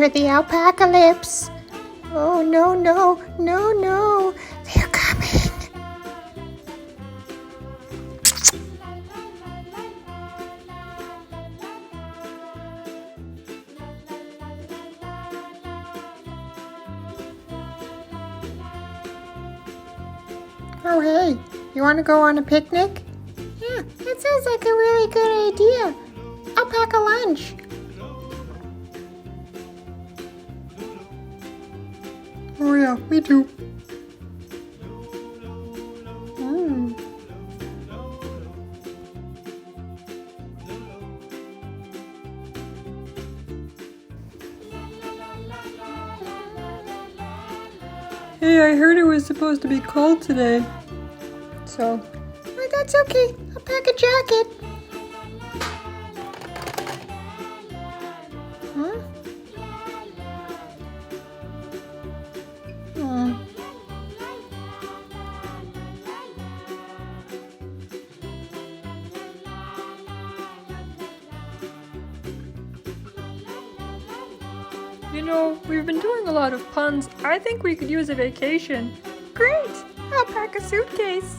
for the alpacalypse. Oh, no, no, no, no. They're coming. Oh, hey, you want to go on a picnic? Yeah, that sounds like a really good idea. I'll pack a lunch. Oh yeah, me too. Hey, I heard it was supposed to be cold today. So, well, that's okay. I'll pack a jacket. Huh? You know, we've been doing a lot of puns. I think we could use a vacation. Great! I'll pack a suitcase.